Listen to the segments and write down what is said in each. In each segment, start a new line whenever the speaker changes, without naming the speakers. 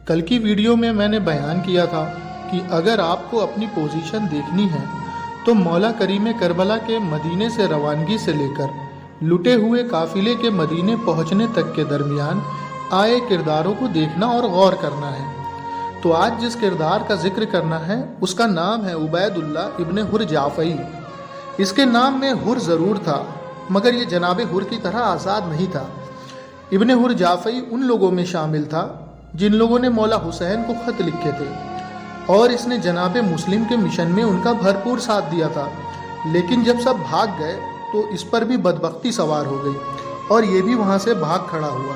کل کی ویڈیو میں میں نے بیان کیا تھا کہ اگر آپ کو اپنی پوزیشن دیکھنی ہے تو مولا کریم کربلا کے مدینے سے روانگی سے لے کر لٹے ہوئے قافلے کے مدینے پہنچنے تک کے درمیان آئے کرداروں کو دیکھنا اور غور کرنا ہے۔ تو آج جس کردار کا ذکر کرنا ہے اس کا نام ہے عبید اللہ ابن حر جعفئی۔ اس کے نام میں حر ضرور تھا مگر یہ جناب حر کی طرح آزاد نہیں تھا۔ ابن حر جعفئی ان لوگوں میں شامل تھا جن لوگوں نے مولا حسین کو خط لکھے تھے اور اس نے جناب مسلم کے مشن میں ان کا بھرپور ساتھ دیا تھا، لیکن جب سب بھاگ گئے تو اس پر بھی بدبختی سوار ہو گئی اور یہ بھی وہاں سے بھاگ کھڑا ہوا۔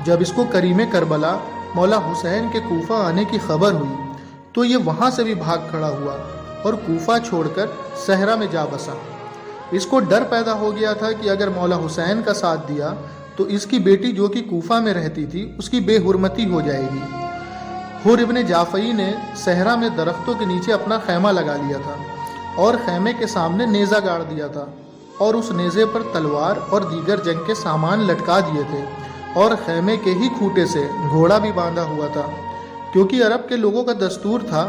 جب اس کو کریم کربلا مولا حسین کے کوفہ آنے کی خبر ہوئی تو یہ وہاں سے بھی بھاگ کھڑا ہوا اور کوفہ چھوڑ کر صحرا میں جا بسا۔ اس کو ڈر پیدا ہو گیا تھا کہ اگر مولا حسین کا ساتھ دیا تو اس کی بیٹی جو کہ کوفہ میں رہتی تھی اس کی بے حرمتی ہو جائے گی۔ حر ابن جعفئی نے صحرا میں درختوں کے نیچے اپنا خیمہ لگا لیا تھا اور خیمے کے سامنے نیزہ گاڑ دیا تھا اور اس نیزے پر تلوار اور دیگر جنگ کے سامان لٹکا دیے تھے اور خیمے کے ہی کھوٹے سے گھوڑا بھی باندھا ہوا تھا، کیونکہ عرب کے لوگوں کا دستور تھا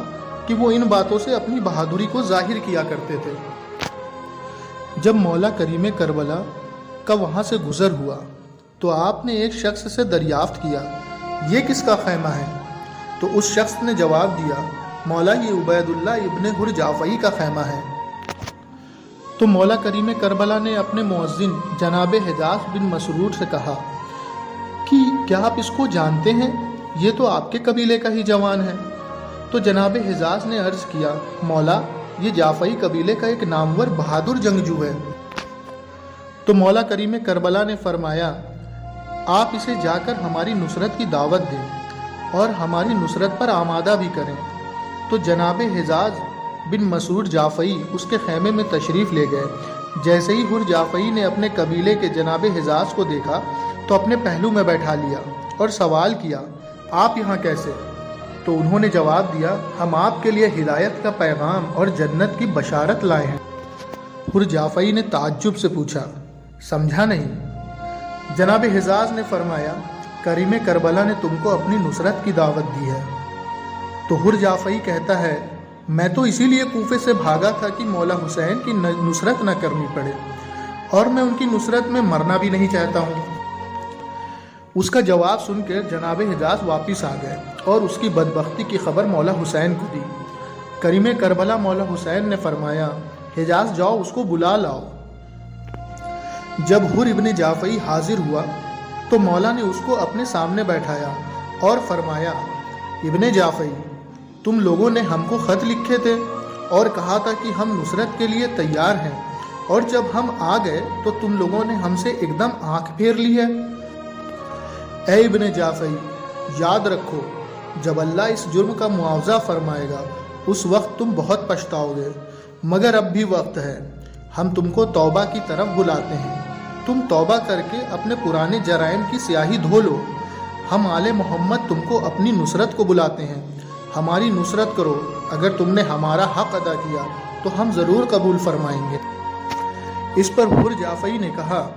کہ وہ ان باتوں سے اپنی بہادری کو ظاہر کیا کرتے تھے۔ جب مولا کریم کربلا کا وہاں سے گزر ہوا تو آپ نے ایک شخص سے دریافت کیا، یہ کس کا خیمہ ہے؟ تو اس شخص نے جواب دیا، مولا یہ عبید اللہ ابن حر جعفئی کا خیمہ ہے۔ تو مولا کریم کربلا نے اپنے مؤذن جناب حجاز بن مسرور سے کہا کہ کیا آپ اس کو جانتے ہیں؟ یہ تو آپ کے قبیلے کا ہی جوان ہے۔ تو جناب حجاز نے عرض کیا، مولا یہ جعفئی قبیلے کا ایک نامور بہادر جنگجو ہے۔ تو مولا کریم کربلا نے فرمایا، آپ اسے جا کر ہماری نصرت کی دعوت دیں اور ہماری نصرت پر آمادہ بھی کریں۔ تو جناب حجاز بن مسرور جعفئی اس کے خیمے میں تشریف لے گئے۔ جیسے ہی حر جعفئی نے اپنے قبیلے کے جناب حجاز کو دیکھا تو اپنے پہلو میں بیٹھا لیا اور سوال کیا، آپ یہاں کیسے؟ تو انہوں نے جواب دیا، ہم آپ کے لیے ہدایت کا پیغام اور جنت کی بشارت لائے ہیں۔ حر جعفئی نے تعجب سے پوچھا، سمجھا نہیں؟ جناب حجاز نے فرمایا، کریم کربلا نے تم کو اپنی نصرت کی دعوت دی ہے۔ تو حر جعفئی کہتا ہے، میں تو اسی لیے کوفے سے بھاگا تھا کہ مولا حسین کی نصرت نہ کرنی پڑے اور میں ان کی نصرت میں مرنا بھی نہیں چاہتا ہوں۔ اس کا جواب سن کر جناب حجاز واپس آ گئے اور اس کی بدبختی کی خبر مولا حسین کو دی۔ کریم کربلا مولا حسین نے فرمایا، حجاز جاؤ اس کو بلا لاؤ۔ جب حر ابن جعفئی حاضر ہوا تو مولا نے اس کو اپنے سامنے بیٹھایا اور فرمایا، ابن جعفئی تم لوگوں نے ہم کو خط لکھے تھے اور کہا تھا کہ ہم نصرت کے لیے تیار ہیں، اور جب ہم آ گئے تو تم لوگوں نے ہم سے ایک دم آنکھ پھیر لی ہے۔ اے ابن جعفئی یاد رکھو، جب اللہ اس جرم کا معاوضہ فرمائے گا اس وقت تم بہت پچھتاؤ گے، مگر اب بھی وقت ہے، ہم تم کو توبہ کی طرف بلاتے ہیں، تم توبہ کر کے اپنے پرانے جرائم کی سیاہی دھو لو۔ ہم آل محمد تم کو اپنی نصرت کو بلاتے ہیں، ہماری نصرت کرو، اگر تم نے ہمارا حق ادا کیا تو ہم ضرور قبول فرمائیں گے۔ اس پر حر جعفئی نے کہا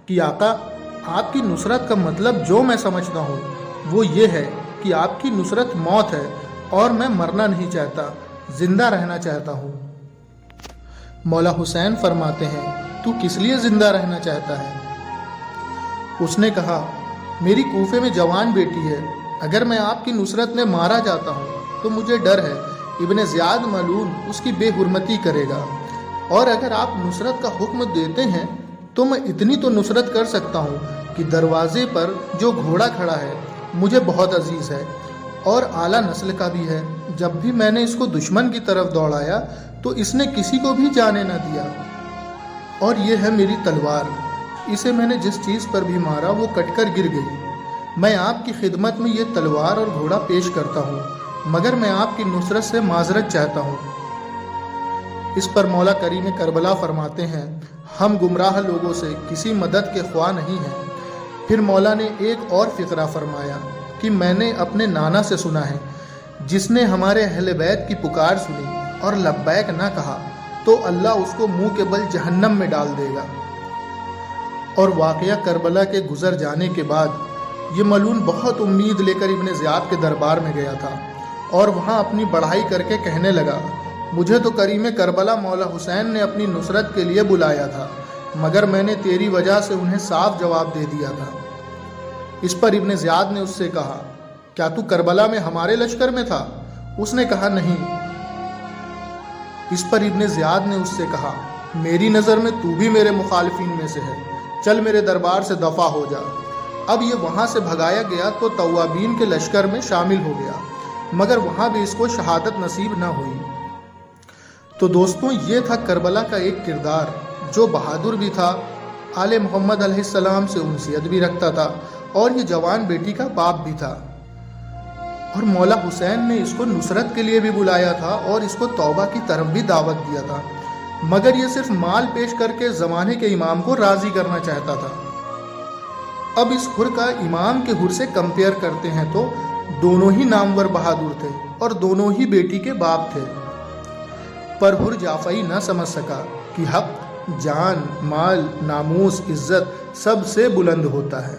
کہ آقا، آپ کی نصرت کا مطلب جو میں سمجھتا ہوں وہ یہ ہے کہ آپ کی نصرت موت ہے اور میں مرنا نہیں چاہتا، زندہ رہنا چاہتا ہوں۔ مولا حسین فرماتے ہیں، تو کس لیے زندہ رہنا چاہتا ہے؟ اس نے کہا، میری کوفے میں جوان بیٹی ہے، اگر میں آپ کی نصرت میں مارا جاتا ہوں تو مجھے ڈر ہے ابن زیاد ملعون اس کی بے حرمتی کرے گا، اور اگر آپ نصرت کا حکم دیتے ہیں تو میں اتنی تو نصرت کر سکتا ہوں کہ دروازے پر جو گھوڑا کھڑا ہے مجھے بہت عزیز ہے اور اعلیٰ نسل کا بھی ہے، جب بھی میں نے اس کو دشمن کی طرف دوڑایا تو اس نے کسی کو بھی جانے نہ دیا، اور یہ ہے میری تلوار، اسے میں نے جس چیز پر بھی مارا وہ کٹ کر گر گئی۔ میں آپ کی خدمت میں یہ تلوار اور گھوڑا پیش کرتا ہوں، مگر میں آپ کی نصرت سے معذرت چاہتا ہوں۔ اس پر مولا کریم کربلا فرماتے ہیں، ہم گمراہ لوگوں سے کسی مدد کے خواہ نہیں ہیں۔ پھر مولا نے ایک اور فقرہ فرمایا کہ میں نے اپنے نانا سے سنا ہے، جس نے ہمارے اہل بیت کی پکار سنی اور لبیک نہ کہا تو اللہ اس کو منہ کے بل جہنم میں ڈال دے گا۔ اور واقعہ کربلا کے گزر جانے کے بعد یہ ملعون بہت امید لے کر ابن زیاد کے دربار میں گیا تھا اور وہاں اپنی بڑھائی کر کے کہنے لگا، مجھے تو کریم کربلا مولا حسین نے اپنی نصرت کے لیے بلایا تھا، مگر میں نے تیری وجہ سے انہیں صاف جواب دے دیا تھا۔ اس پر ابن زیاد نے اس سے کہا، کیا تو کربلا میں ہمارے لشکر میں تھا؟ اس نے کہا نہیں۔ اس پر ابن زیاد نے اس سے کہا، میری نظر میں تو بھی میرے مخالفین میں سے ہے، چل میرے دربار سے دفع ہو جا۔ اب یہ وہاں سے بھگایا گیا تو توابین کے لشکر میں شامل ہو گیا، مگر وہاں بھی اس کو شہادت نصیب نہ ہوئی۔ تو دوستوں، یہ تھا کربلا کا ایک کردار جو بہادر بھی تھا، آل محمد علیہ السلام سے انسیت بھی رکھتا تھا اور یہ جوان بیٹی کا باپ بھی تھا، اور مولا حسین نے اس کو نصرت کے لیے بھی بلایا تھا اور اس کو توبہ کی طرف بھی دعوت دیا تھا، مگر یہ صرف مال پیش کر کے زمانے کے امام کو راضی کرنا چاہتا تھا۔ اب اس حر کا امام کے حر سے کمپیئر کرتے ہیں تو دونوں ہی نامور بہادر تھے اور دونوں ہی بیٹی کے باپ تھے، پر حر جعفری نہ سمجھ سکا کہ حق جان، مال، ناموس، عزت سب سے بلند ہوتا ہے۔